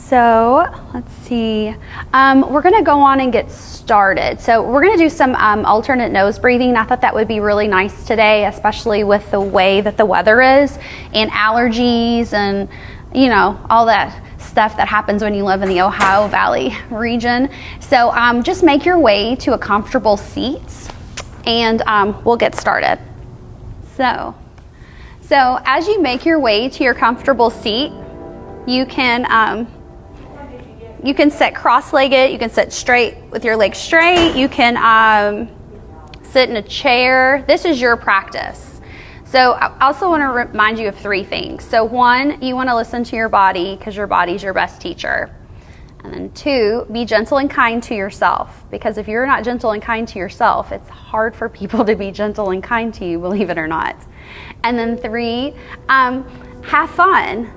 So let's see, we're gonna go on and get started. So we're gonna do some alternate nose breathing. I thought that would be really nice today, especially with the way that the weather is and allergies and, you know, all that stuff that happens when you live in the Ohio Valley region. So just make your way to a comfortable seat and we'll get started. So as you make your way to your comfortable seat, you can sit cross-legged, you can sit straight with your legs straight, you can sit in a chair. This is your practice. So I also want to remind you of three things. So one, you want to listen to your body because your body's your best teacher. And then two, be gentle and kind to yourself, because if you're not gentle and kind to yourself, it's hard for people to be gentle and kind to you, believe it or not. And then three, have fun.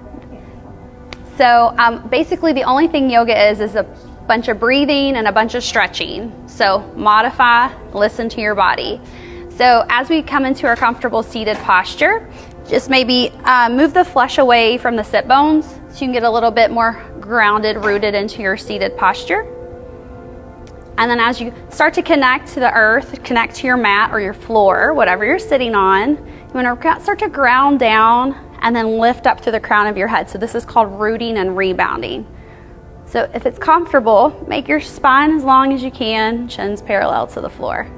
So basically the only thing yoga is a bunch of breathing and a bunch of stretching. So modify, listen to your body. So as we come into our comfortable seated posture, just maybe move the flesh away from the sit bones so you can get a little bit more grounded, rooted into your seated posture. And then as you start to connect to the earth, connect to your mat or your floor, whatever you're sitting on, you want to start to ground down and then lift up through the crown of your head. So this is called rooting and rebounding. So if it's comfortable, make your spine as long as you can, chin's parallel to the floor.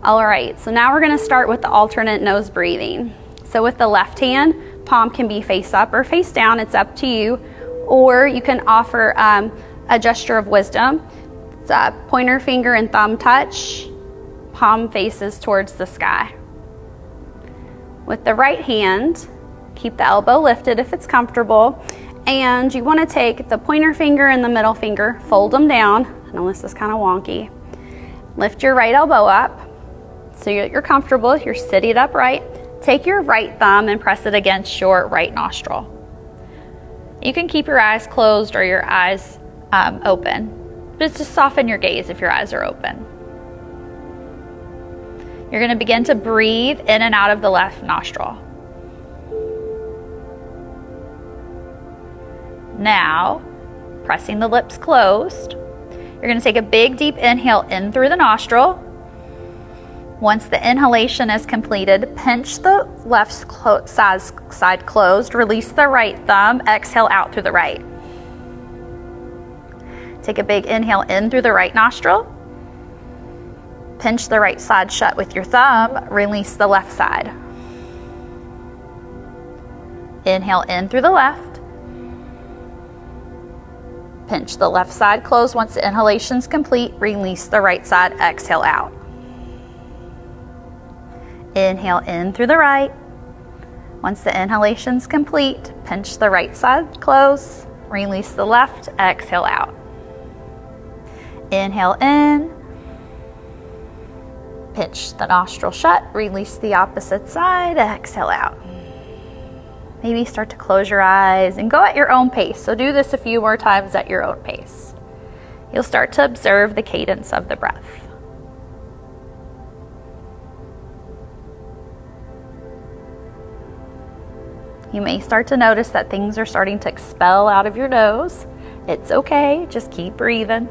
All right, so now we're gonna start with the alternate nose breathing. So with the left hand, palm can be face up or face down, it's up to you. Or you can offer a gesture of wisdom. It's a pointer finger and thumb touch, palm faces towards the sky. With the right hand, keep the elbow lifted if it's comfortable, and you want to take the pointer finger and the middle finger, fold them down. I know this is kind of wonky. Lift your right elbow up so you're comfortable, you're sitting upright. Take your right thumb and press it against your right nostril. You can keep your eyes closed or your eyes open, but just soften your gaze if your eyes are open. You're going to begin to breathe in and out of the left nostril. Now, pressing the lips closed, you're going to take a big deep inhale in through the nostril. Once the inhalation is completed, pinch the left side closed, release the right thumb, exhale out through the right. Take a big inhale in through the right nostril. Pinch the right side shut with your thumb, release the left side. Inhale in through the left. Pinch the left side closed. Once the inhalation's complete, release the right side, exhale out. Inhale in through the right. Once the inhalation's complete, pinch the right side close, release the left, exhale out. Inhale in. Pinch the nostril shut, release the opposite side, exhale out. Maybe start to close your eyes and go at your own pace. So do this a few more times at your own pace. You'll start to observe the cadence of the breath. You may start to notice that things are starting to expel out of your nose. It's okay, just keep breathing.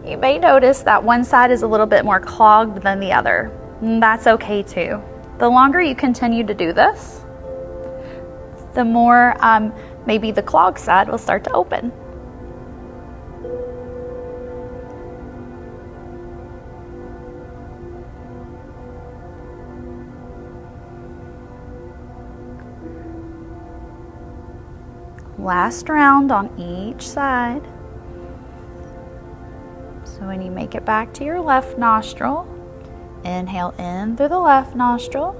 You may notice that one side is a little bit more clogged than the other. That's okay too. The longer you continue to do this, the more maybe the clogged side will start to open. Last round on each side. So when you make it back to your left nostril, inhale in through the left nostril,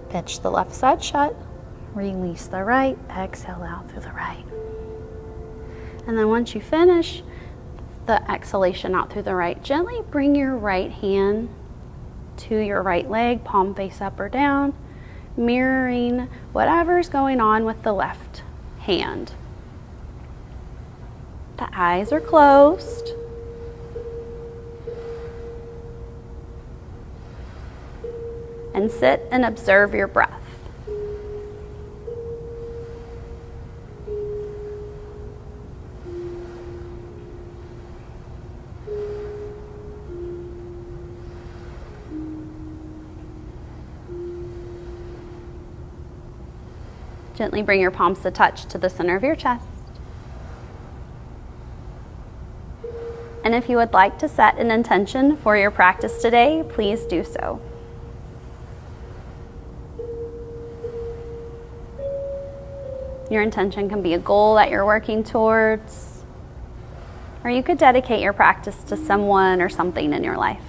pinch the left side shut, release the right, exhale out through the right. And then once you finish the exhalation out through the right, gently bring your right hand to your right leg, palm face up or down, mirroring whatever's going on with the left hand. The eyes are closed. and sit and observe your breath. Gently bring your palms to touch to the center of your chest. And if you would like to set an intention for your practice today, please do so. Your intention can be a goal that you're working towards, or you could dedicate your practice to someone or something in your life.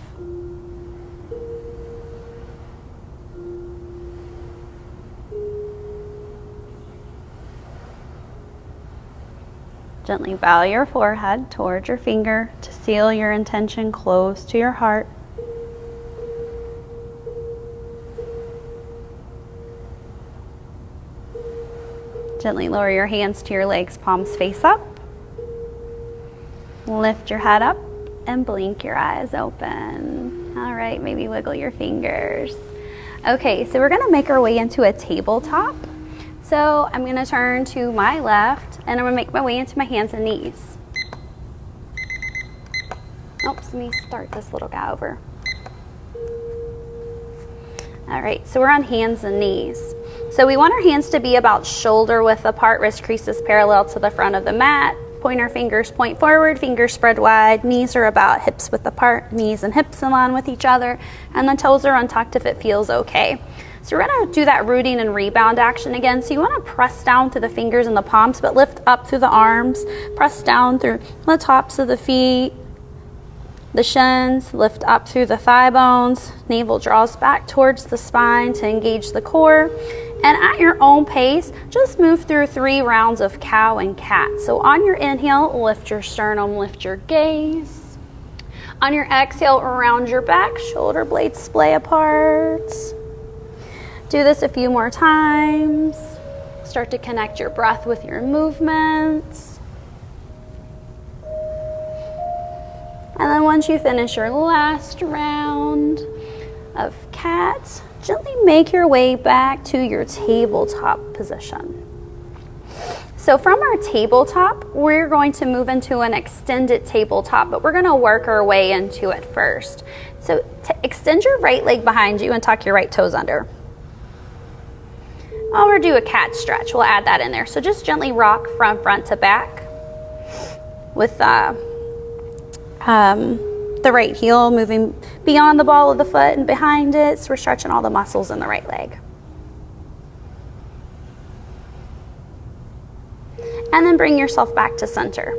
Gently bow your forehead towards your finger to seal your intention close to your heart. Gently lower your hands to your legs, palms face up. Lift your head up and blink your eyes open. All right, maybe wiggle your fingers. Okay, so we're gonna make our way into a tabletop. So I'm gonna turn to my left and I'm gonna make my way into my hands and knees. Oops, let me start this little guy over. All right, so we're on hands and knees. So we want our hands to be about shoulder width apart, wrist creases parallel to the front of the mat. Pointer fingers point forward, fingers spread wide. Knees are about hips width apart, knees and hips in line with each other, and the toes are untucked if it feels okay. So we're gonna do that rooting and rebound action again. So you wanna press down through the fingers and the palms, but lift up through the arms. Press down through the tops of the feet, the shins, lift up through the thigh bones. Navel draws back towards the spine to engage the core. And at your own pace, just move through 3 rounds of cow and cat. So on your inhale, lift your sternum, lift your gaze. On your exhale, round your back, shoulder blades splay apart. Do this a few more times. Start to connect your breath with your movements. And then once you finish your last round of cat, gently make your way back to your tabletop position. So from our tabletop, we're going to move into an extended tabletop, but we're gonna work our way into it first. So extend your right leg behind you and tuck your right toes under. I'll do a cat stretch. We'll add that in there. So just gently rock from front to back with the right heel moving beyond the ball of the foot and behind it. So we're stretching all the muscles in the right leg. And then bring yourself back to center.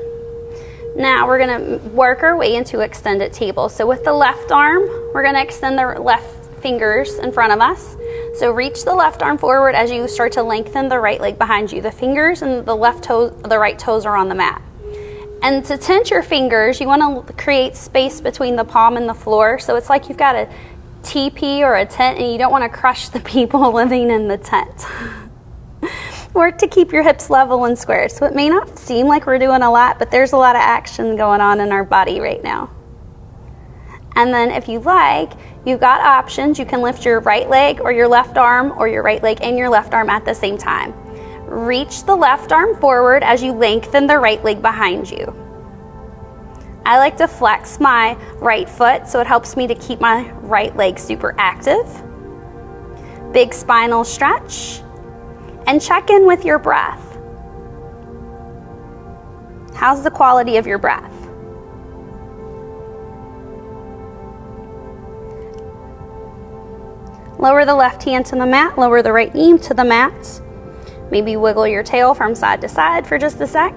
Now we're gonna work our way into extended table. So with the left arm, we're gonna extend the left fingers in front of us. So reach the left arm forward as you start to lengthen the right leg behind you. The fingers and the right toes are on the mat. And to tent your fingers, you want to create space between the palm and the floor. So it's like you've got a teepee or a tent and you don't want to crush the people living in the tent. Work to keep your hips level and square. So it may not seem like we're doing a lot, but there's a lot of action going on in our body right now. And then if you like, you've got options. You can lift your right leg or your left arm, or your right leg and your left arm at the same time. Reach the left arm forward as you lengthen the right leg behind you. I like to flex my right foot so it helps me to keep my right leg super active. Big spinal stretch. And check in with your breath. How's the quality of your breath? Lower the left hand to the mat, lower the right knee to the mat. Maybe wiggle your tail from side to side for just a sec.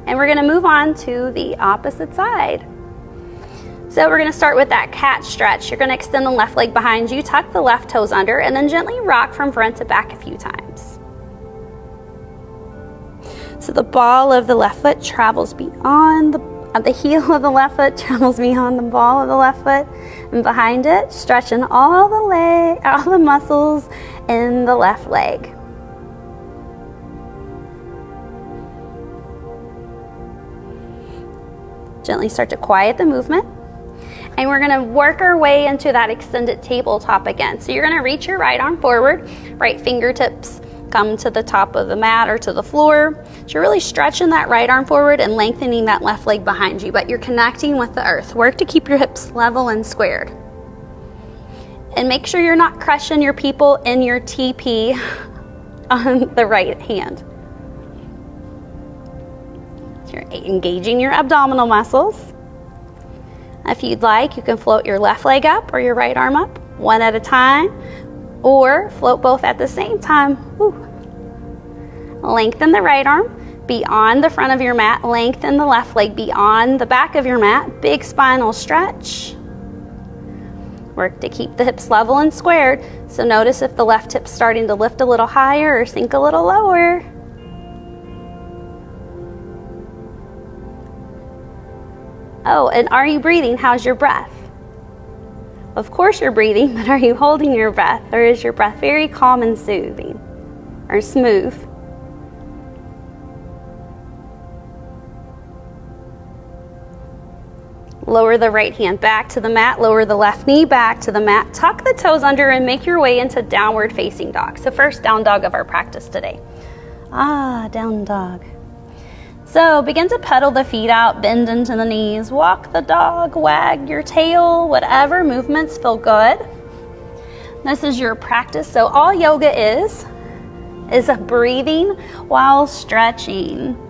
And we're gonna move on to the opposite side. So we're gonna start with that cat stretch. You're gonna extend the left leg behind you, tuck the left toes under, and then gently rock from front to back a few times. So the ball of the left foot travels beyond the heel of the left foot travels beyond the ball of the left foot, and behind it, stretching all the muscles in the left leg. Gently start to quiet the movement. And we're gonna work our way into that extended tabletop again. So you're gonna reach your right arm forward, right fingertips come to the top of the mat or to the floor. So you're really stretching that right arm forward and lengthening that left leg behind you, but you're connecting with the earth. Work to keep your hips level and squared. And make sure you're not crushing your people in your TP on the right hand. So you're engaging your abdominal muscles. If you'd like, you can float your left leg up or your right arm up, one at a time, or float both at the same time. Woo. Lengthen the right arm beyond the front of your mat, lengthen the left leg beyond the back of your mat, big spinal stretch. Work to keep the hips level and squared. So notice if the left hip's starting to lift a little higher or sink a little lower. Oh, and are you breathing? How's your breath? Of course you're breathing, but are you holding your breath? Or is your breath very calm and soothing or smooth? Lower the right hand back to the mat, lower the left knee back to the mat, tuck the toes under and make your way into downward facing dog. So first down dog of our practice today. Down dog. So begin to pedal the feet out, bend into the knees, walk the dog, wag your tail, whatever movements feel good. This is your practice. So all yoga is a breathing while stretching.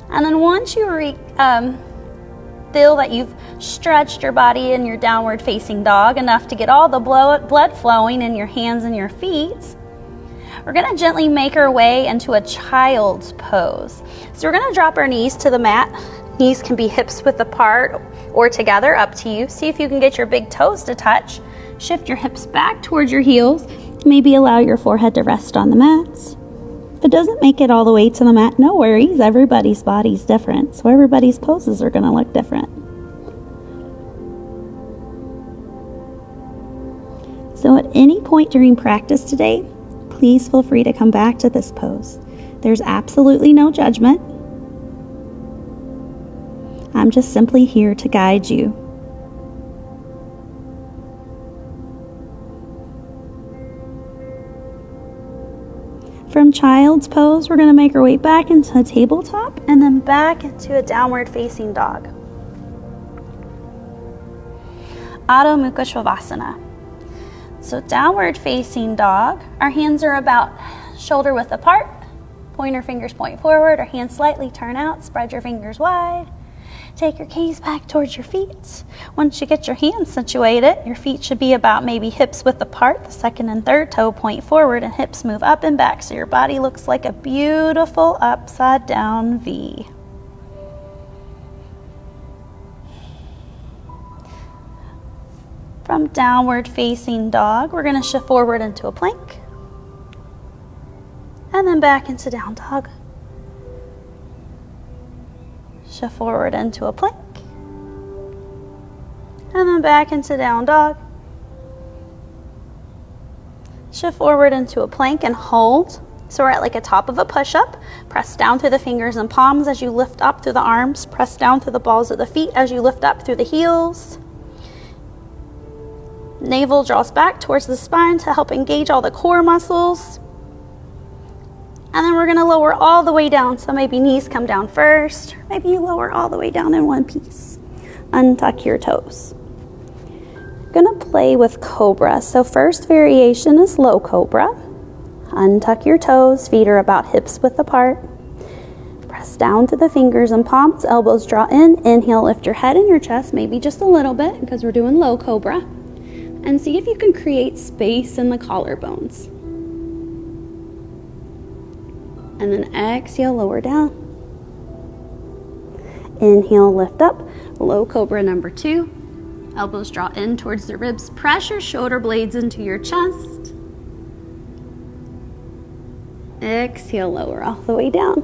And then once you feel that you've stretched your body in your downward facing dog enough to get all the blood flowing in your hands and your feet, we're going to gently make our way into a child's pose. So we're going to drop our knees to the mat. Knees can be hips width apart or together, up to you. See if you can get your big toes to touch. Shift your hips back towards your heels. Maybe allow your forehead to rest on the mats. If it doesn't make it all the way to the mat, no worries. Everybody's body's different, so everybody's poses are going to look different. So at any point during practice today, please feel free to come back to this pose. There's absolutely no judgment. I'm just simply here to guide you. From child's pose, we're going to make our way back into a tabletop and then back into a downward facing dog. Adho Mukha Shavasana. So downward facing dog, our hands are about shoulder width apart. Pointer fingers point forward, our hands slightly turn out, spread your fingers wide. Take your gaze back towards your feet. Once you get your hands situated, your feet should be about maybe hips width apart. The second and third toe point forward and hips move up and back so your body looks like a beautiful upside down V. From downward facing dog, we're going to shift forward into a plank and then back into down dog. Shift forward into a plank and then back into down dog. Shift forward into a plank and hold. So we're at like a top of a push-up. Press down through the fingers and palms as you lift up through the arms. Press down through the balls of the feet as you lift up through the heels. Navel draws back towards the spine to help engage all the core muscles. And then we're going to lower all the way down. So maybe knees come down first. Maybe you lower all the way down in one piece. Untuck your toes. We're going to play with Cobra. So first variation is low Cobra. Untuck your toes. Feet are about hips width apart. Press down to the fingers and palms. Elbows draw in. Inhale, lift your head and your chest. Maybe just a little bit because we're doing low Cobra. And see if you can create space in the collarbones. And then exhale, lower down. Inhale, lift up. Low Cobra number 2. Elbows draw in towards the ribs. Press your shoulder blades into your chest. Exhale, lower all the way down.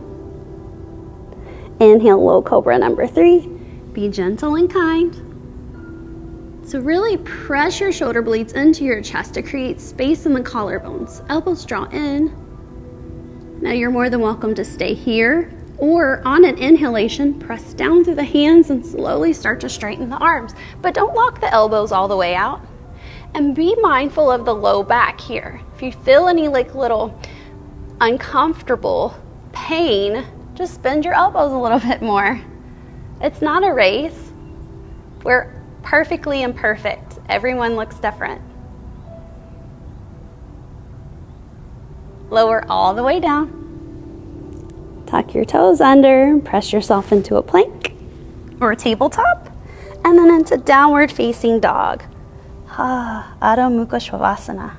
Inhale, low Cobra number 3. Be gentle and kind. So really press your shoulder blades into your chest to create space in the collarbones. Elbows draw in. Now you're more than welcome to stay here, or on an inhalation, press down through the hands and slowly start to straighten the arms. But don't lock the elbows all the way out. And be mindful of the low back here. If you feel any like little uncomfortable pain, just bend your elbows a little bit more. It's not a race. We're perfectly imperfect. Everyone looks different. Lower all the way down. Tuck your toes under, press yourself into a plank or a tabletop, and then into downward facing dog. Adho Mukha Shavasana.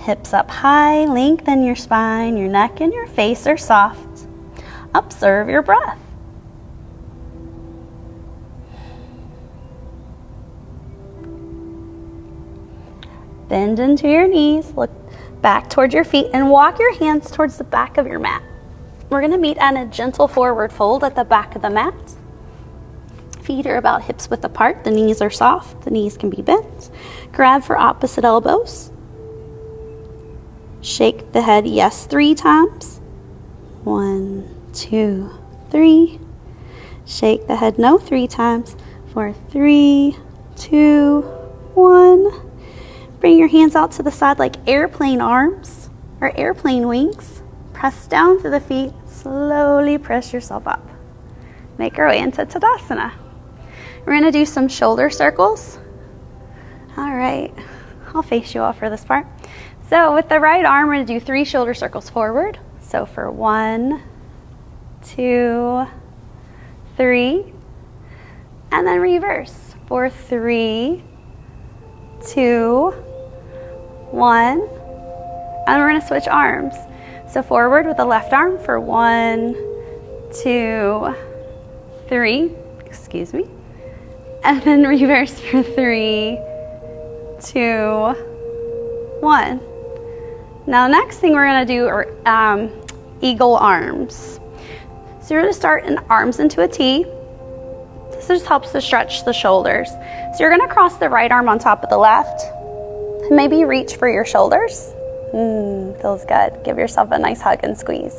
Hips up high, lengthen your spine, your neck and your face are soft. Observe your breath. Bend into your knees, look back towards your feet, and walk your hands towards the back of your mat. We're going to meet on a gentle forward fold at the back of the mat. Feet are about hips width apart. The knees are soft. The knees can be bent. Grab for opposite elbows. Shake the head yes 3 times. 1, 2, 3. Shake the head no 3 times. 4, 3, 2, 1. Bring your hands out to the side like airplane arms or airplane wings. Press down through the feet. Slowly press yourself up. Make our way into Tadasana. We're going to do some shoulder circles. All right, I'll face you all for this part. So with the right arm, we're going to do 3 shoulder circles forward. So for 1, 2, 3, and then reverse for 3, 2, 1, and we're going to switch arms. So forward with the left arm for 1, 2, 3, excuse me. And then reverse for 3, 2, 1. Now next thing we're going to do are eagle arms. So you're going to start in arms into a T. This just helps to stretch the shoulders. So you're going to cross the right arm on top of the left. And maybe reach for your shoulders. Feels good. Give yourself a nice hug and squeeze.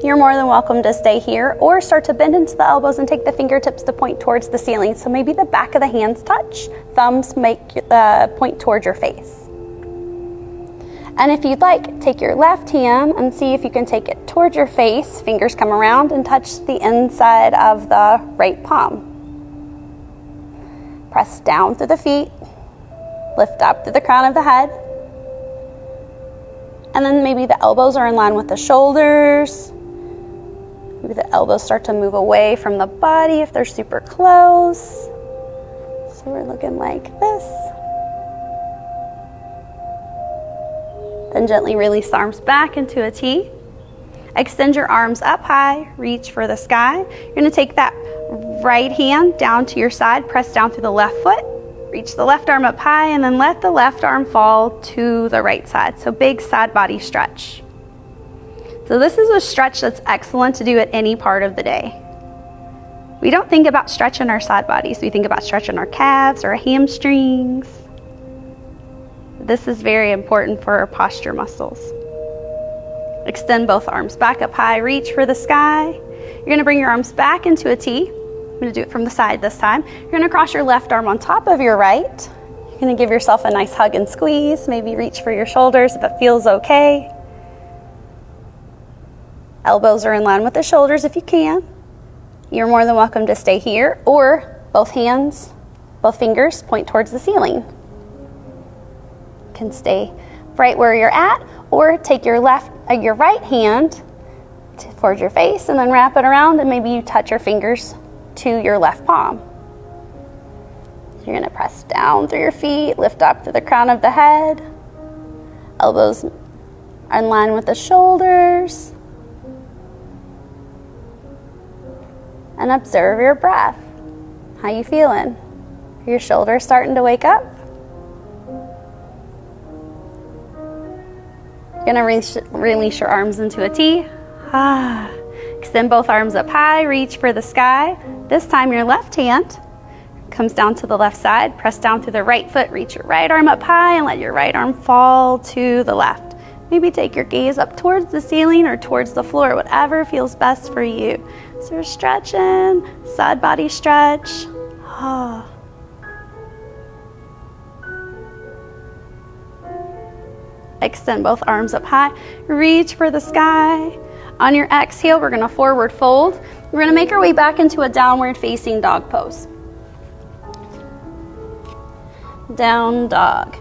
You're more than welcome to stay here or start to bend into the elbows and take the fingertips to point towards the ceiling. So maybe the back of the hands touch, thumbs make point towards your face. And if you'd like, take your left hand and see if you can take it towards your face. Fingers come around and touch the inside of the right palm. Press down through the feet, lift up through the crown of the head. And then maybe the elbows are in line with the shoulders. Maybe the elbows start to move away from the body if they're super close. So we're looking like this. Then gently release the arms back into a T. Extend your arms up high, reach for the sky. You're going to take that right hand down to your side, press down through the left foot, reach the left arm up high, and then let the left arm fall to the right side. So big side body stretch. So this is a stretch that's excellent to do at any part of the day. We don't think about stretching our side bodies. We think about stretching our calves or our hamstrings. This is very important for our posture muscles. Extend both arms back up high, reach for the sky. You're going to bring your arms back into a T. I'm going to do it from the side this time. You're going to cross your left arm on top of your right. You're going to give yourself a nice hug and squeeze. Maybe reach for your shoulders if it feels okay. Elbows are in line with the shoulders if you can. You're more than welcome to stay here or both hands, both fingers point towards the ceiling. You can stay right where you're at or take your right hand towards your face and then wrap it around and maybe you touch your fingers to your left palm. You're going to press down through your feet, lift up to the crown of the head. Elbows are in line with the shoulders. And observe your breath. How you feeling? Are your shoulders starting to wake up? You're going to release your arms into a T. Extend both arms up high, reach for the sky. This time your left hand comes down to the left side. Press down through the right foot, reach your right arm up high and let your right arm fall to the left. Maybe take your gaze up towards the ceiling or towards the floor, whatever feels best for you. So you're stretching, side body stretch. Extend both arms up high, reach for the sky. On your exhale, we're gonna forward fold. We're gonna make our way back into a downward facing dog pose. Down dog.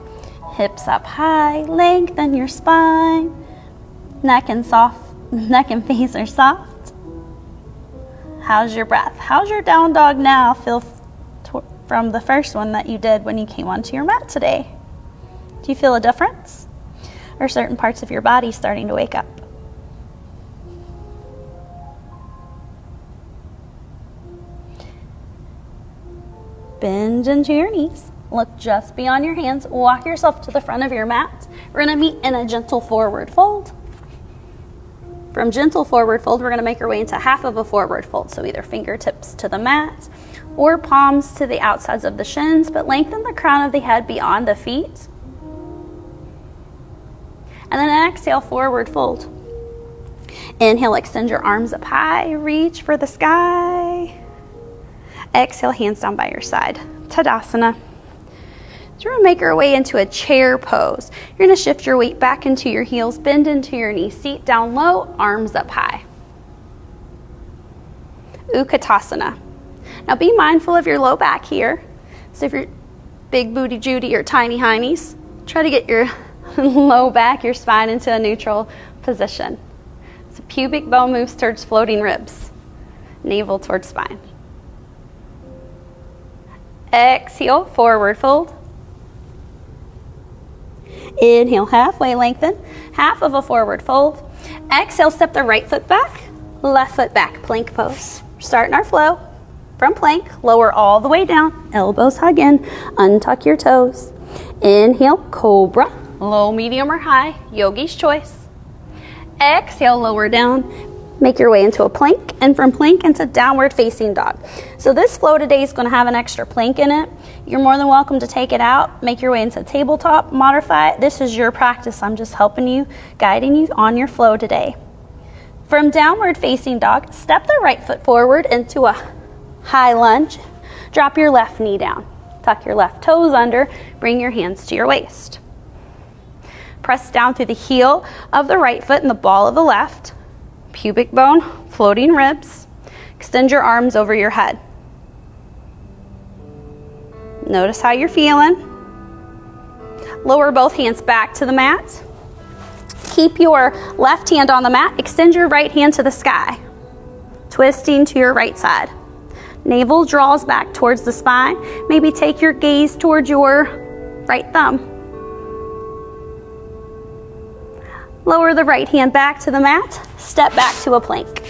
Hips up high, lengthen your spine. Neck and face are soft. How's your breath? How's your down dog now feel from the first one that you did when you came onto your mat today? Do you feel a difference? Or certain parts of your body starting to wake up? Bend into your knees. Look just beyond your hands. Walk yourself to the front of your mat. We're going to meet in a gentle forward fold. From gentle forward fold, we're going to make our way into half of a forward fold. So either fingertips to the mat or palms to the outsides of the shins, but lengthen the crown of the head beyond the feet. And then exhale, forward fold. Inhale, extend your arms up high, reach for the sky. Exhale, hands down by your side. Tadasana. So we're going to make our way into a chair pose. You're going to shift your weight back into your heels, bend into your knees, seat down low, arms up high. Utkatasana. Now be mindful of your low back here. So if you're big booty Judy or tiny heinies, try to get your low back, your spine into a neutral position. So pubic bone moves towards floating ribs, navel towards spine. Exhale, forward fold. Inhale, halfway lengthen, half of a forward fold. Exhale, step the right foot back, left foot back, plank pose. Starting our flow from plank, lower all the way down, elbows hug in, untuck your toes. Inhale, Cobra, low, medium, or high, yogi's choice. Exhale, lower down. Make your way into a plank, and from plank into downward facing dog. So this flow today is going to have an extra plank in it. You're more than welcome to take it out, make your way into tabletop, modify it. This is your practice. I'm just helping you, guiding you on your flow today. From downward facing dog, step the right foot forward into a high lunge. Drop your left knee down. Tuck your left toes under. Bring your hands to your waist. Press down through the heel of the right foot and the ball of the left. Pubic bone, floating ribs. Extend your arms over your head. Notice how you're feeling. Lower both hands back to the mat. Keep your left hand on the mat. Extend your right hand to the sky. Twisting to your right side. Navel draws back towards the spine. Maybe take your gaze towards your right thumb. Lower the right hand back to the mat. Step back to a plank.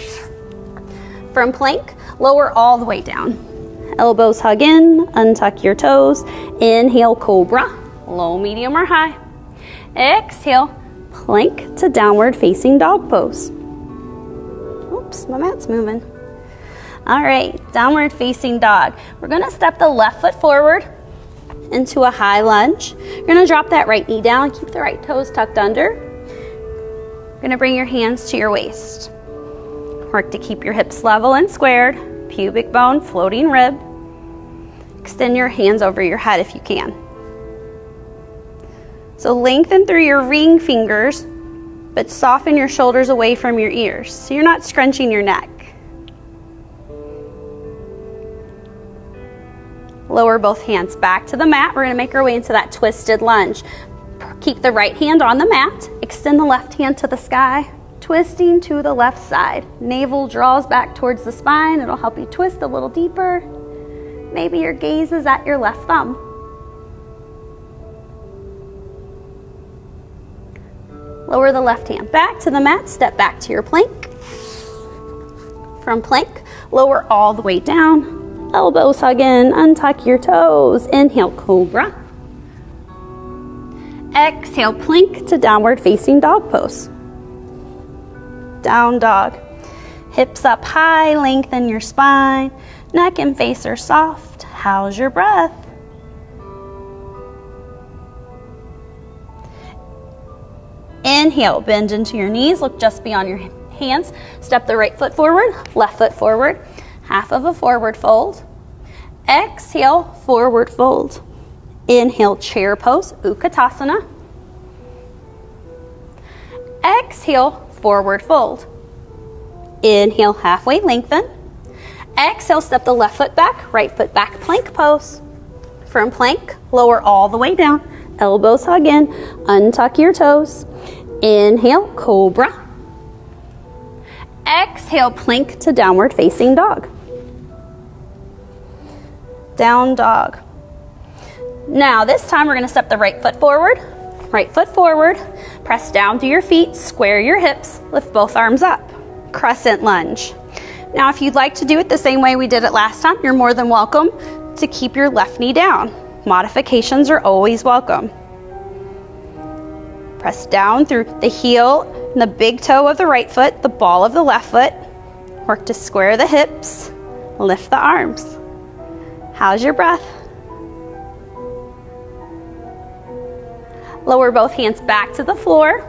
From plank, lower all the way down. Elbows hug in, untuck your toes. Inhale, Cobra, low, medium, or high. Exhale, plank to downward facing dog pose. Oops, my mat's moving. All right, downward facing dog. We're gonna step the left foot forward into a high lunge. You're gonna drop that right knee down, keep the right toes tucked under. You're gonna bring your hands to your waist. Work to keep your hips level and squared. Pubic bone, floating rib. Extend your hands over your head if you can. So lengthen through your ring fingers, but soften your shoulders away from your ears, so you're not scrunching your neck. Lower both hands back to the mat. We're gonna make our way into that twisted lunge. Keep the right hand on the mat. Extend the left hand to the sky, twisting to the left side. Navel draws back towards the spine. It'll help you twist a little deeper. Maybe your gaze is at your left thumb. Lower the left hand back to the mat. Step back to your plank. From plank, lower all the way down. Elbows hug in, untuck your toes. Inhale, Cobra. Exhale, plank to downward facing dog pose. Down dog. Hips up high, lengthen your spine. Neck and face are soft. How's your breath? Inhale, bend into your knees, look just beyond your hands. Step the right foot forward, left foot forward, half of a forward fold. Exhale, forward fold. Inhale, chair pose, Utkatasana. Exhale, forward fold. Inhale, halfway lengthen. Exhale, step the left foot back, right foot back, plank pose. From plank, lower all the way down. Elbows hug in, untuck your toes. Inhale, cobra. Exhale, plank to downward facing dog. Down dog. Now this time we're gonna step the right foot forward, press down through your feet, square your hips, lift both arms up. Crescent lunge. Now if you'd like to do it the same way we did it last time, you're more than welcome to keep your left knee down. Modifications are always welcome. Press down through the heel and the big toe of the right foot, the ball of the left foot. Work to square the hips, lift the arms. How's your breath? Lower both hands back to the floor.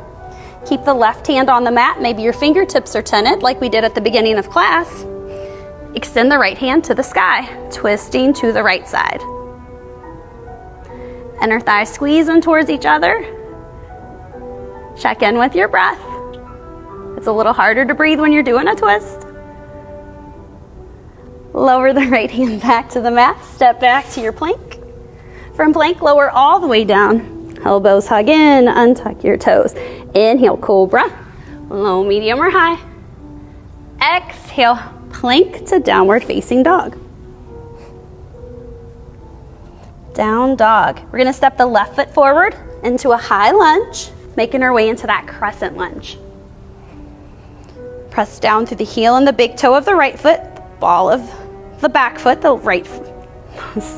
Keep the left hand on the mat. Maybe your fingertips are tented like we did at the beginning of class. Extend the right hand to the sky, twisting to the right side. Inner thighs squeezing towards each other. Check in with your breath. It's a little harder to breathe when you're doing a twist. Lower the right hand back to the mat. Step back to your plank. From plank, lower all the way down. Elbows hug in, untuck your toes. Inhale, cobra. Low, medium, or high. Exhale, plank to downward facing dog. Down dog. We're gonna step the left foot forward into a high lunge, making our way into that crescent lunge. Press down through the heel and the big toe of the right foot, ball of the back foot, the right foot.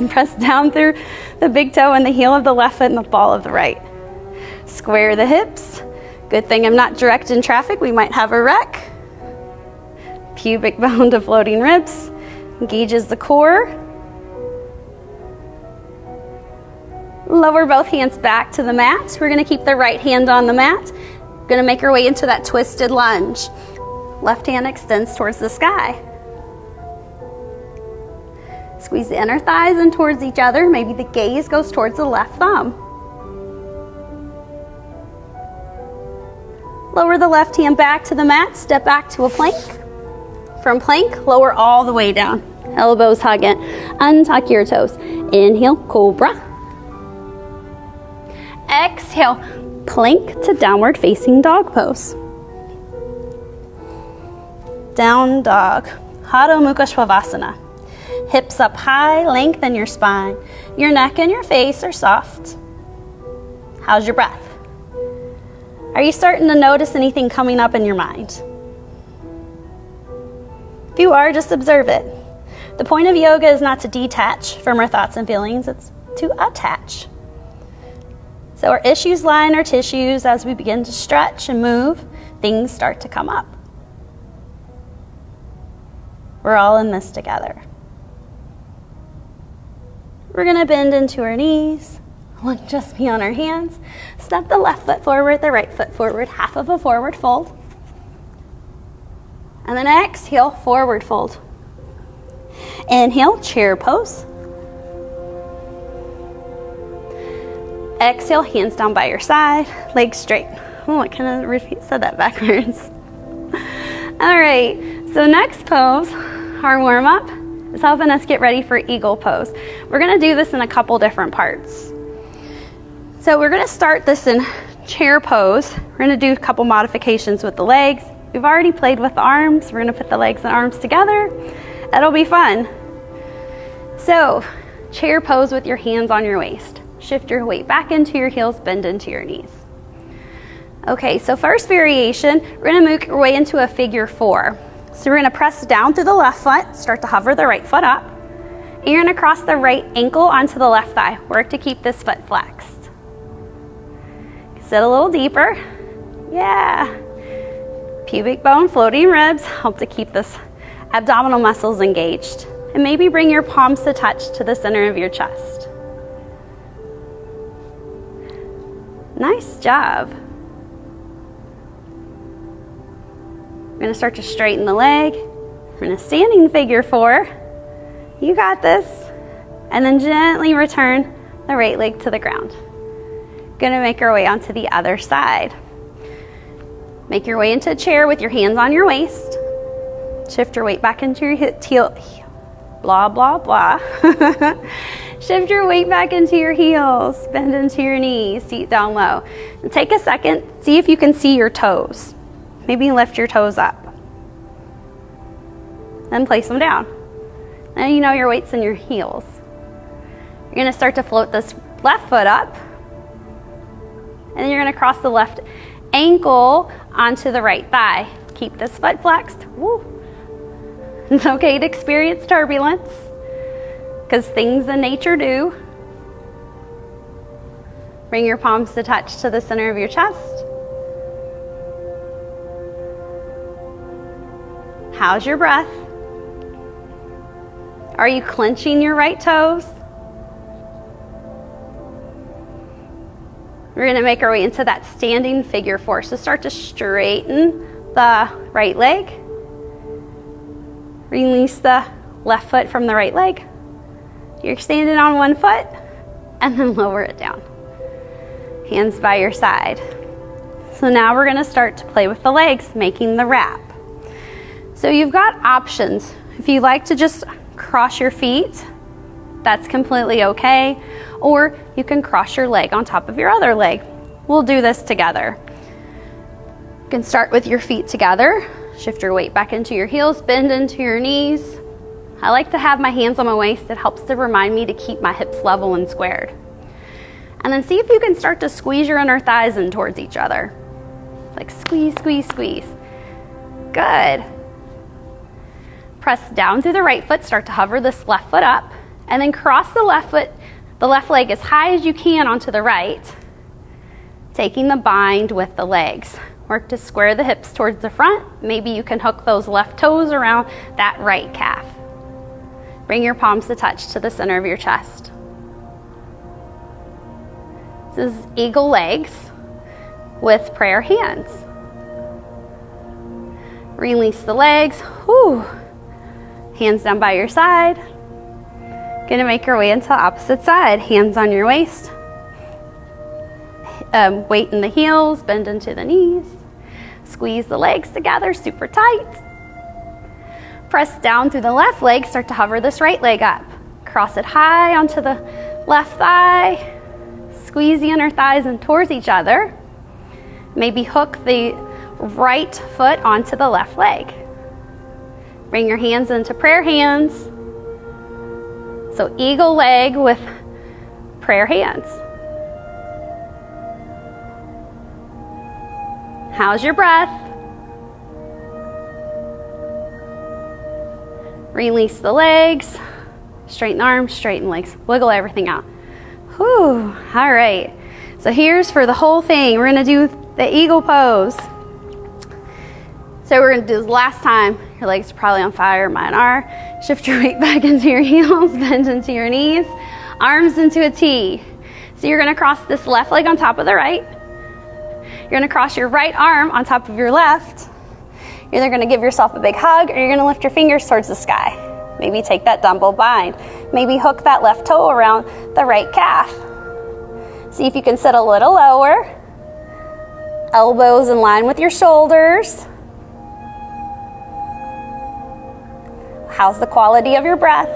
Press down through the big toe and the heel of the left foot and the ball of the right. Square the hips. Good thing I'm not direct in traffic, we might have a wreck. Pubic bone to floating ribs. Engages the core. Lower both hands back to the mat. We're gonna keep the right hand on the mat. We're gonna make our way into that twisted lunge. Left hand extends towards the sky. Squeeze the inner thighs in towards each other. Maybe the gaze goes towards the left thumb. Lower the left hand back to the mat. Step back to a plank. From plank, lower all the way down. Elbows hug in. Untuck your toes. Inhale, cobra. Exhale, plank to downward facing dog pose. Down dog. Adho Mukha Shavasana. Hips up high, lengthen your spine. Your neck and your face are soft. How's your breath? Are you starting to notice anything coming up in your mind? If you are, just observe it. The point of yoga is not to detach from our thoughts and feelings, it's to attach. So our issues lie in our tissues. As we begin to stretch and move, things start to come up. We're all in this together. We're gonna bend into our knees, look just beyond our hands, step the left foot forward, the right foot forward, half of a forward fold. And then exhale, forward fold. Inhale, chair pose. Exhale, hands down by your side, legs straight. Oh, I kind of said that backwards. All right, so next pose, our warm up, is helping us get ready for eagle pose. We're gonna do this in a couple different parts. So we're gonna start this in chair pose. We're gonna do a couple modifications with the legs. We've already played with the arms. We're gonna put the legs and arms together. It'll be fun. So, chair pose with your hands on your waist. Shift your weight back into your heels, bend into your knees. Okay, so first variation, we're gonna move our way into a figure four. So we're gonna press down through the left foot, start to hover the right foot up, and you're gonna cross the right ankle onto the left thigh. Work to keep this foot flexed. Sit a little deeper. Yeah. Pubic bone, floating ribs, help to keep this abdominal muscles engaged. And maybe bring your palms to touch to the center of your chest. Nice job. gonna start to straighten the leg. We're in a standing figure 4. You got this. And then gently return the right leg to the ground. Gonna make our way onto the other side. Make your way into a chair with your hands on your waist. Shift your weight back into your heel. Blah, blah, blah. Shift your weight back into your heels. Bend into your knees. Seat down low. And take a second. See if you can see your toes. Maybe lift your toes up. Then place them down. Now you know your weight's in your heels. You're going to start to float this left foot up. And then you're going to cross the left ankle onto the right thigh. Keep this foot flexed. Woo. It's okay to experience turbulence because things in nature do. Bring your palms to touch to the center of your chest. How's your breath? Are you clenching your right toes? We're going to make our way into that standing figure 4. So start to straighten the right leg. Release the left foot from the right leg. You're standing on one foot and then lower it down. Hands by your side. So now we're going to start to play with the legs, making the wrap. So you've got options. If you like to just cross your feet, that's completely okay. Or you can cross your leg on top of your other leg. We'll do this together. You can start with your feet together. Shift your weight back into your heels, bend into your knees. I like to have my hands on my waist. It helps to remind me to keep my hips level and squared. And then see if you can start to squeeze your inner thighs in towards each other. Like squeeze, squeeze, squeeze. Good. Press down through the right foot, start to hover this left foot up, and then cross the left leg as high as you can onto the right, taking the bind with the legs. Work to square the hips towards the front. Maybe you can hook those left toes around that right calf. Bring your palms to touch to the center of your chest. This is eagle legs with prayer hands. Release the legs. Whew. Hands down by your side. Gonna make your way into the opposite side. Hands on your waist. Weight in the heels, bend into the knees. Squeeze the legs together super tight. Press down through the left leg, start to hover this right leg up. Cross it high onto the left thigh. Squeeze the inner thighs in towards each other. Maybe hook the right foot onto the left leg. Bring your hands into prayer hands. So eagle leg with prayer hands. How's your breath? Release the legs. Straighten the arms, straighten legs. Wiggle everything out. Whew. All right. So here's for the whole thing. We're going to do the eagle pose. So we're going to do this last time. Your legs are probably on fire. Mine are. Shift your weight back into your heels. Bend into your knees. Arms into a T. So you're going to cross this left leg on top of the right. You're going to cross your right arm on top of your left. You're either going to give yourself a big hug or you're going to lift your fingers towards the sky. Maybe take that dumbbell bind. Maybe hook that left toe around the right calf. See if you can sit a little lower. Elbows in line with your shoulders. How's the quality of your breath?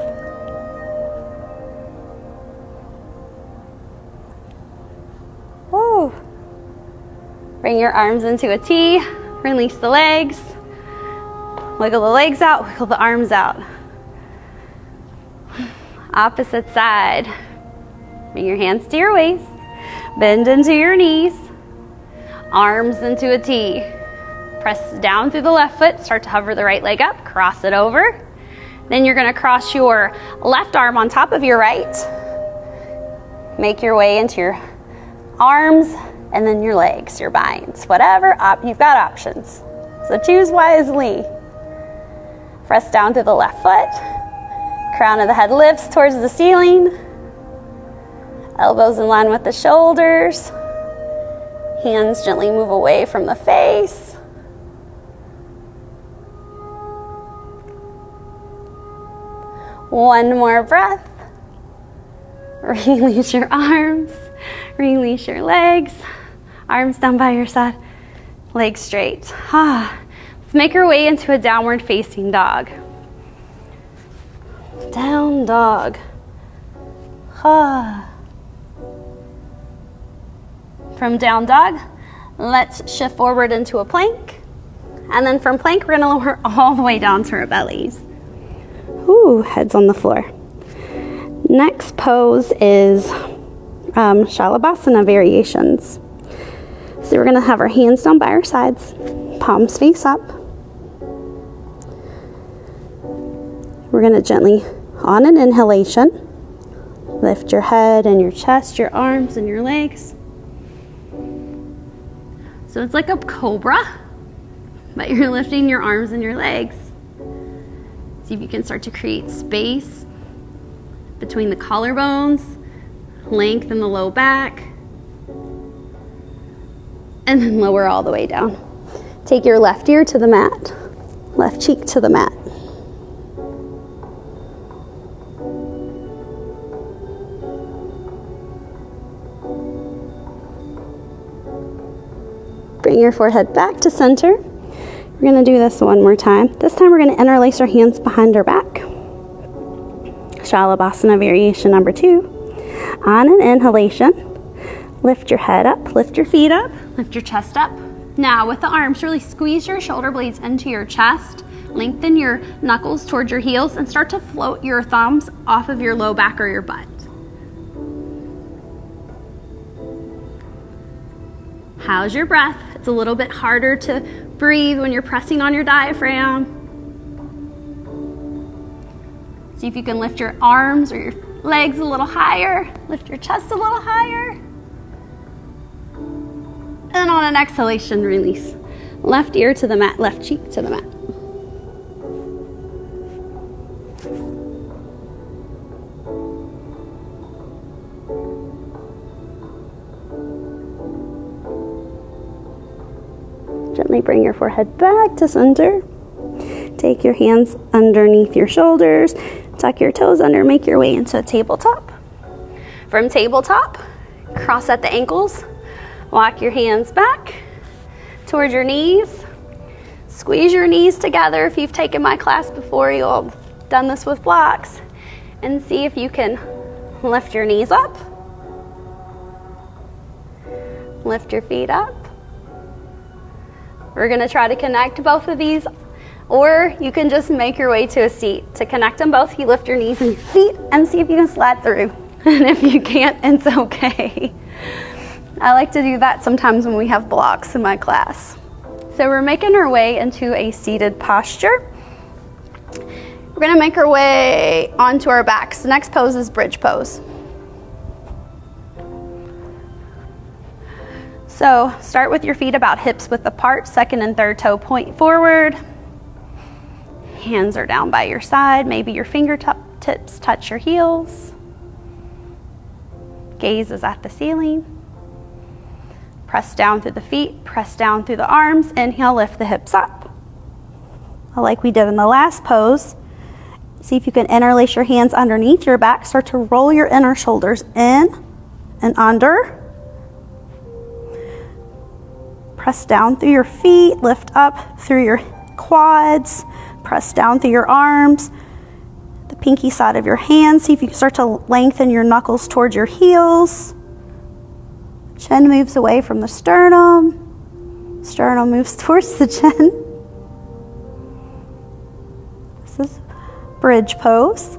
Woo. Bring your arms into a T. Release the legs. Wiggle the legs out, wiggle the arms out. Opposite side. Bring your hands to your waist. Bend into your knees. Arms into a T. Press down through the left foot. Start to hover the right leg up. Cross it over. Then you're going to cross your left arm on top of your right. Make your way into your arms and then your legs, your binds. Whatever, you've got options. So choose wisely. Press down through the left foot. Crown of the head lifts towards the ceiling. Elbows in line with the shoulders. Hands gently move away from the face. One more breath. Release your arms, release your legs, arms down by your side, legs straight. Let's make our way into a downward facing dog. Down dog. From down dog, let's shift forward into a plank. And then from plank, we're gonna lower all the way down to our bellies. Ooh, heads on the floor. Next pose is Shalabhasana Variations. So we're gonna have our hands down by our sides, palms face up. We're gonna gently, on an inhalation, lift your head and your chest, your arms and your legs. So it's like a cobra, but you're lifting your arms and your legs. See if you can start to create space between the collarbones, length in the low back, and then lower all the way down. Take your left ear to the mat, left cheek to the mat. Bring your forehead back to center. We're going to do this one more time. This time we're going to interlace our hands behind our back. Shalabhasana Variation number 2. On an inhalation, lift your head up, lift your feet up, lift your chest up. Now with the arms, really squeeze your shoulder blades into your chest, lengthen your knuckles towards your heels, and start to float your thumbs off of your low back or your butt. How's your breath? It's a little bit harder to breathe when you're pressing on your diaphragm. See if you can lift your arms or your legs a little higher, lift your chest a little higher. And on an exhalation, release. Left ear to the mat, left cheek to the mat. Gently bring your forehead back to center. Take your hands underneath your shoulders. Tuck your toes under. Make your way into a tabletop. From tabletop, cross at the ankles. Walk your hands back towards your knees. Squeeze your knees together. If you've taken my class before, you'll have done this with blocks. And see if you can lift your knees up. Lift your feet up. We're gonna try to connect both of these, or you can just make your way to a seat. To connect them both, you lift your knees and your feet and see if you can slide through. And if you can't, it's okay. I like to do that sometimes when we have blocks in my class. So we're making our way into a seated posture. We're gonna make our way onto our backs. The next pose is bridge pose. So start with your feet about hips width apart, second and third toe point forward. Hands are down by your side, maybe your fingertips touch your heels. Gaze is at the ceiling. Press down through the feet, press down through the arms. Inhale, lift the hips up. Like we did in the last pose. See if you can interlace your hands underneath your back. Start to roll your inner shoulders in and under. Press down through your feet, lift up through your quads, press down through your arms, the pinky side of your hands. See if you can start to lengthen your knuckles towards your heels. Chin moves away from the sternum. Sternum moves towards the chin. This is bridge pose.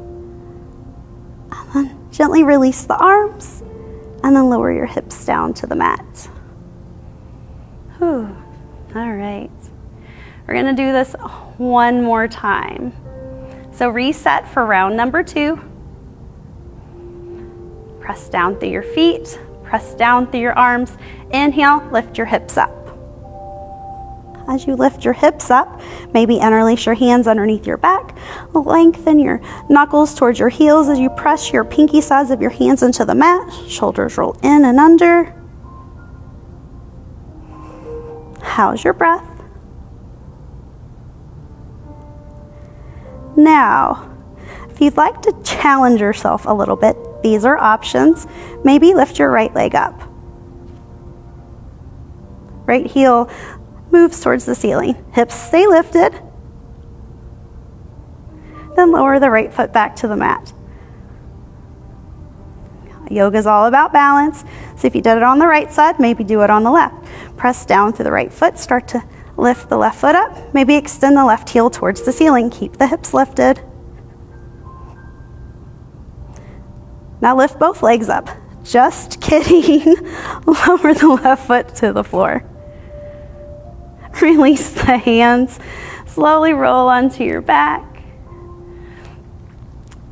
And then gently release the arms and then lower your hips down to the mat. Whew. All right. We're gonna do this one more time. So reset for round number 2. Press down through your feet, press down through your arms. Inhale, lift your hips up. As you lift your hips up, maybe interlace your hands underneath your back. Lengthen your knuckles towards your heels as you press your pinky sides of your hands into the mat. Shoulders roll in and under. How's your breath? Now, If you'd like to challenge yourself a little bit, these are options. Maybe lift your right leg up. Right heel moves towards the ceiling. Hips stay lifted. Then lower the right foot back to the mat. Yoga is all about balance. So if you did it on the right side, maybe do it on the left. Press down through the right foot. Start to lift the left foot up. Maybe extend the left heel towards the ceiling. Keep the hips lifted. Now lift both legs up. Just kidding. Lower the left foot to the floor. Release the hands. Slowly roll onto your back.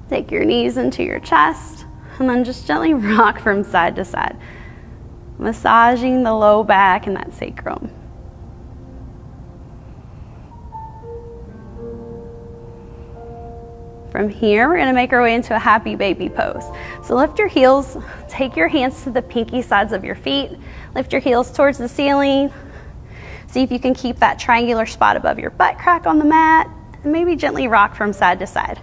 Take your knees into your chest. And then just gently rock from side to side. Massaging the low back and that sacrum. From here, we're going to make our way into a happy baby pose. So lift your heels, take your hands to the pinky sides of your feet, lift your heels towards the ceiling. See if you can keep that triangular spot above your butt crack on the mat, and maybe gently rock from side to side.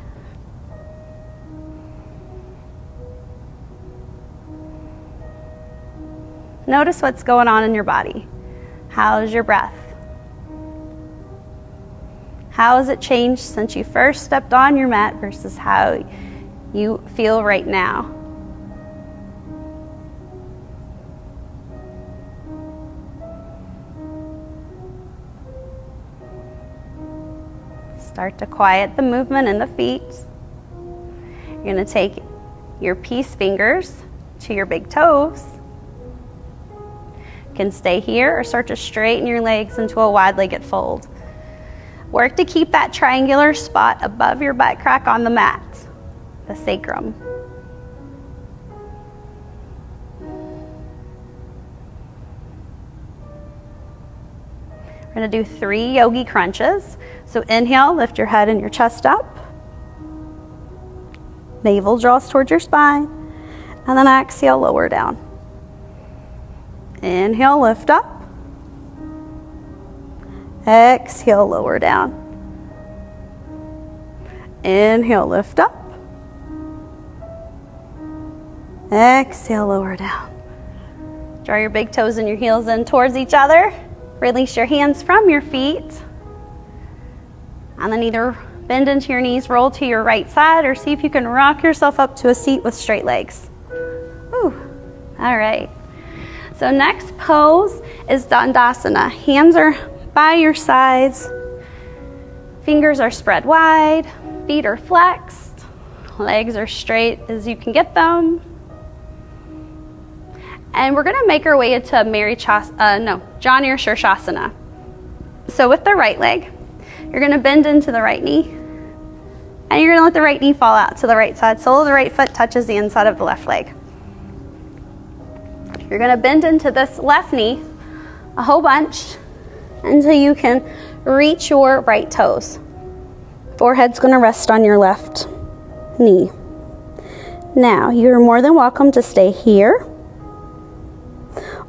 Notice what's going on in your body. How's your breath? How has it changed since you first stepped on your mat versus how you feel right now? Start to quiet the movement in the feet. You're going to take your peace fingers to your big toes. You can stay here or start to straighten your legs into a wide-legged fold. Work to keep that triangular spot above your butt crack on the mat, the sacrum. We're going to do 3 Yogi Crunches. So inhale, lift your head and your chest up. Navel draws towards your spine. And then exhale, lower down. Inhale, lift up. Exhale, lower down. Inhale, lift up. Exhale, lower down. Draw your big toes and your heels in towards each other. Release your hands from your feet. And then either bend into your knees, roll to your right side, or see if you can rock yourself up to a seat with straight legs. Whew. All right. So next pose is Dandasana. Hands are by your sides. Fingers are spread wide. Feet are flexed. Legs are straight as you can get them. And we're going to make our way into Jani or Shershasana. So with the right leg, you're going to bend into the right knee. And you're going to let the right knee fall out to the right side. Sole of the right foot touches the inside of the left leg. You're going to bend into this left knee a whole bunch until you can reach your right toes. Forehead's going to rest on your left knee. Now, you're more than welcome to stay here,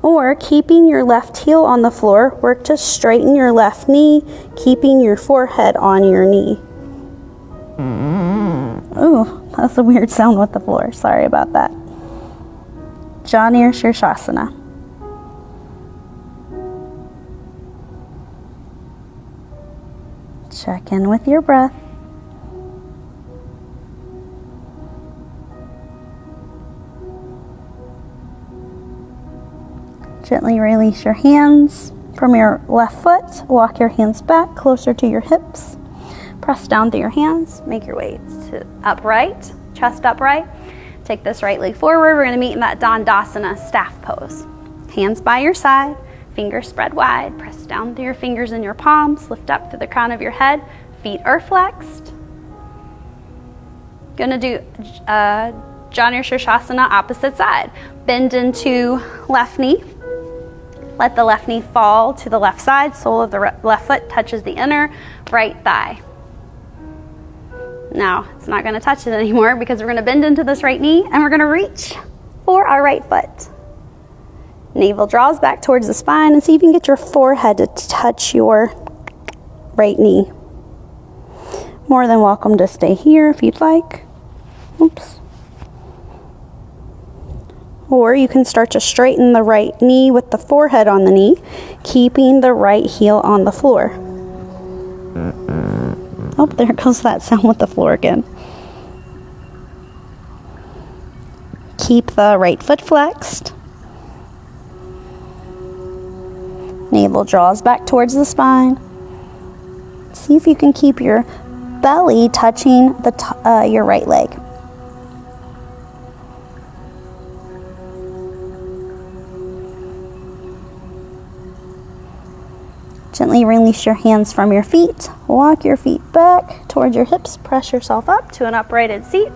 or keeping your left heel on the floor, work to straighten your left knee, keeping your forehead on your knee. Ooh, that's a weird sound with the floor. Sorry about that. Jani or Shershasana. Check in with your breath. Gently release your hands from your left foot. Walk your hands back closer to your hips. Press down through your hands. Make your way to upright, chest upright. Take this right leg forward. We're going to meet in that Dandasana staff pose. Hands by your side, fingers spread wide. Press down through your fingers in your palms. Lift up to the crown of your head. Feet are flexed. Going to do Jani or Shershasana opposite side. Bend into left knee. Let the left knee fall to the left side. Sole of the left foot touches the inner right thigh. Now, it's not going to touch it anymore because we're going to bend into this right knee and we're going to reach for our right foot. Navel draws back towards the spine, and see if you can get your forehead to touch your right knee. More than welcome to stay here if you'd like. Oops. Or you can start to straighten the right knee with the forehead on the knee, keeping the right heel on the floor. Oh, there goes that sound with the floor again. Keep the right foot flexed. Navel draws back towards the spine. See if you can keep your belly touching your right leg. Gently release your hands from your feet. Walk your feet back towards your hips. Press yourself up to an uprighted seat.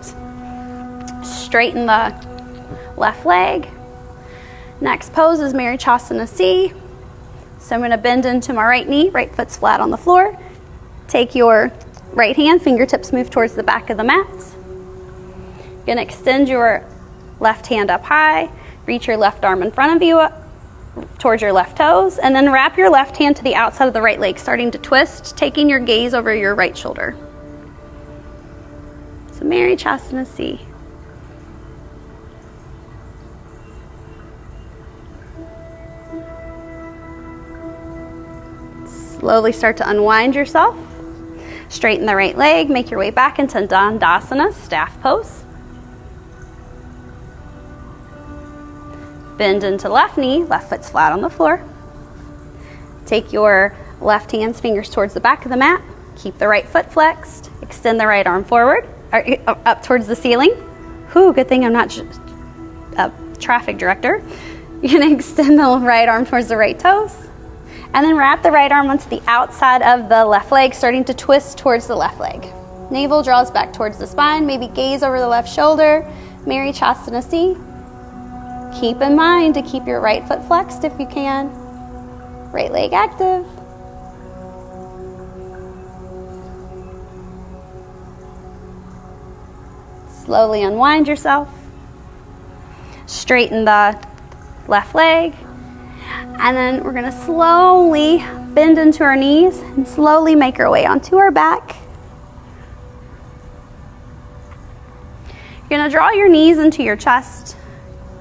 Straighten the left leg. Next pose is Shavasana C. So I'm going to bend into my right knee. Right foot's flat on the floor. Take your right hand, fingertips move towards the back of the mat. You're going to extend your left hand up high. Reach your left arm in front of you up towards your left toes, and then wrap your left hand to the outside of the right leg, starting to twist, taking your gaze over your right shoulder. So Shavasana C. Slowly start to unwind yourself. Straighten the right leg, make your way back into Dandasana, staff pose. Bend into left knee, left foot's flat on the floor. Take your left hand's fingers towards the back of the mat. Keep the right foot flexed. Extend the right arm forward, or up towards the ceiling. Whew, good thing I'm not a traffic director. You're gonna extend the right arm towards the right toes. And then wrap the right arm onto the outside of the left leg, starting to twist towards the left leg. Navel draws back towards the spine, maybe gaze over the left shoulder. Shavasana C. Keep in mind to keep your right foot flexed if you can. Right leg active. Slowly unwind yourself. Straighten the left leg. And then we're going to slowly bend into our knees and slowly make our way onto our back. You're going to draw your knees into your chest.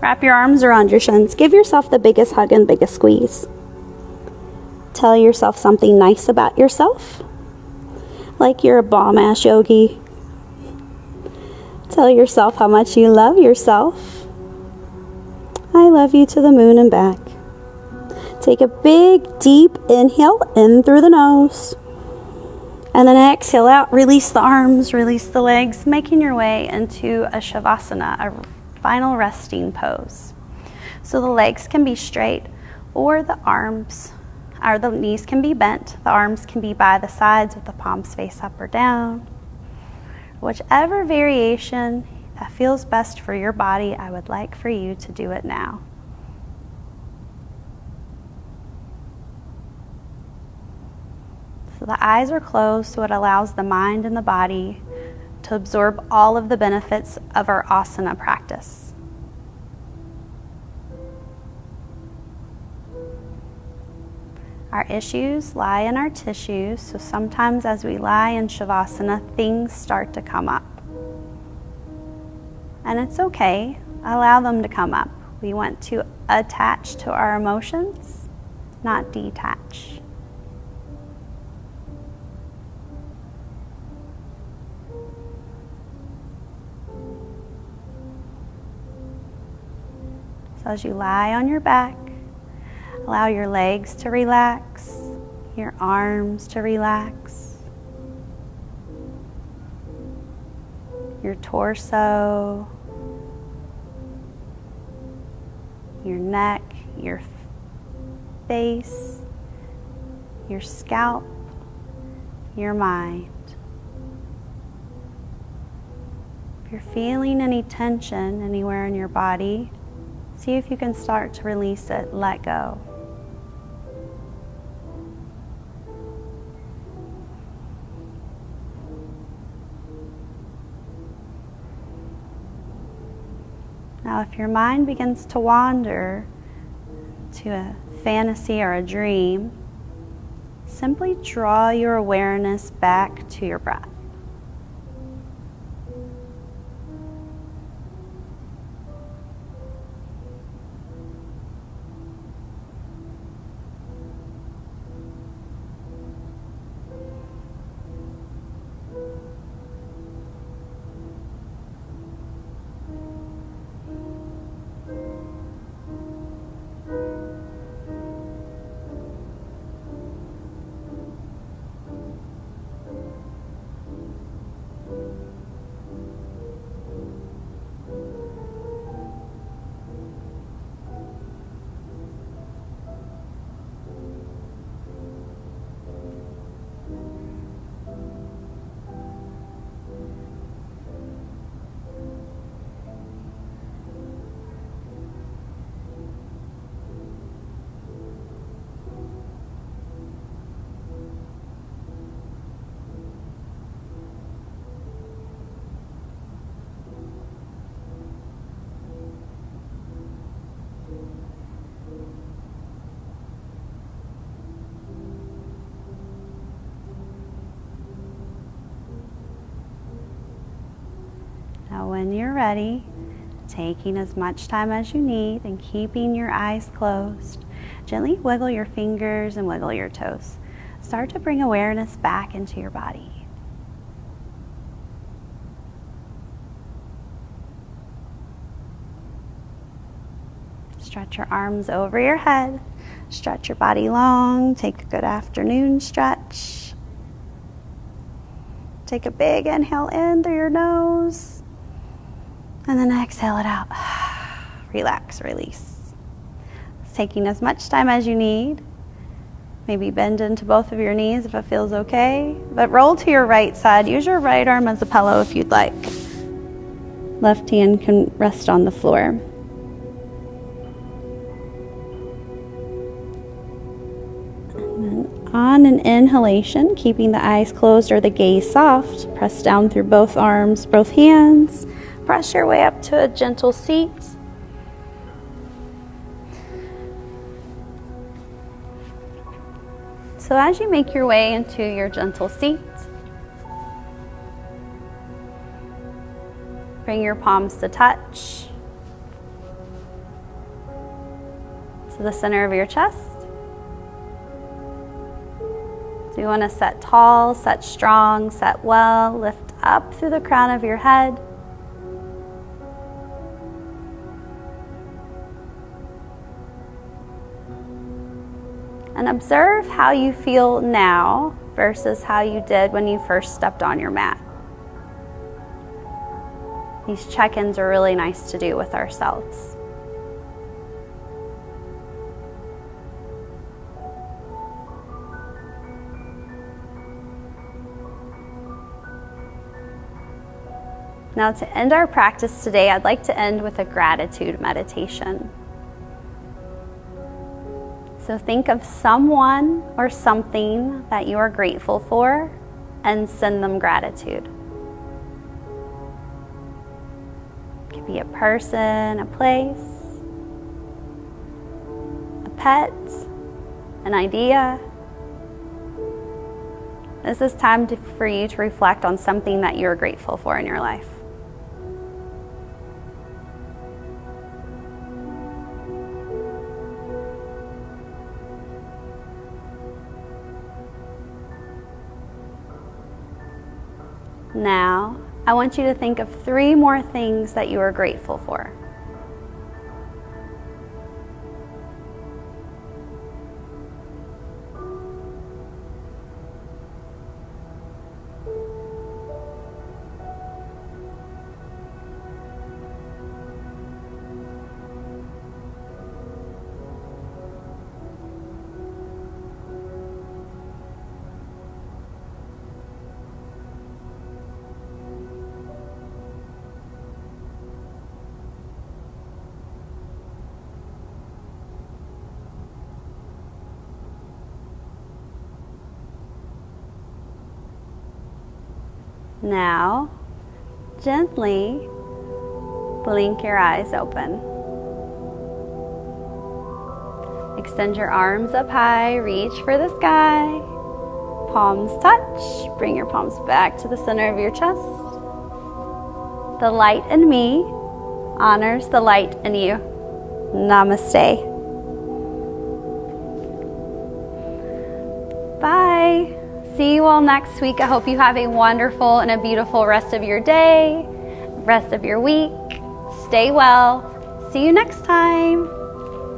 Wrap your arms around your shins. Give yourself the biggest hug and biggest squeeze. Tell yourself something nice about yourself. Like you're a bomb-ass yogi. Tell yourself how much you love yourself. I love you to the moon and back. Take a big, deep inhale in through the nose. And then exhale out. Release the arms, release the legs, making your way into a Shavasana, a final resting pose. So the legs can be straight, or the arms, or the knees can be bent. The arms can be by the sides with the palms face up or down. Whichever variation that feels best for your body, I would like for you to do it now. So the eyes are closed, so it allows the mind and the body to absorb all of the benefits of our asana practice. Our issues lie in our tissues, so sometimes as we lie in Shavasana, things start to come up. And it's okay, allow them to come up. We want to attach to our emotions, not detach. So as you lie on your back, allow your legs to relax, your arms to relax, your torso, your neck, your face, your scalp, your mind. If you're feeling any tension anywhere in your body, see if you can start to release it, let go. Now, if your mind begins to wander to a fantasy or a dream, simply draw your awareness back to your breath. Now when you're ready, taking as much time as you need and keeping your eyes closed, gently wiggle your fingers and wiggle your toes. Start to bring awareness back into your body. Stretch your arms over your head. Stretch your body long. Take a good afternoon stretch. Take a big inhale in through your nose. And then exhale it out. Relax, release. It's taking as much time as you need. Maybe bend into both of your knees if it feels okay. But roll to your right side. Use your right arm as a pillow if you'd like. Left hand can rest on the floor. On an inhalation, keeping the eyes closed or the gaze soft, press down through both arms, both hands. Press your way up to a gentle seat. So as you make your way into your gentle seat, bring your palms to touch to the center of your chest. So you want to set tall, set strong, set well, lift up through the crown of your head. And observe how you feel now versus how you did when you first stepped on your mat. These check-ins are really nice to do with ourselves. Now, to end our practice today, I'd like to end with a gratitude meditation. So think of someone or something that you are grateful for and send them gratitude. It could be a person, a place, a pet, an idea. This is time for you to reflect on something that you're grateful for in your life. Now, I want you to think of 3 more things that you are grateful for. Now, gently blink your eyes open. Extend your arms up high, reach for the sky. Palms touch. Bring your palms back to the center of your chest. The light in me honors the light in you. Namaste. Bye. See you all next week. I hope you have a wonderful and a beautiful rest of your day, rest of your week. Stay well. See you next time.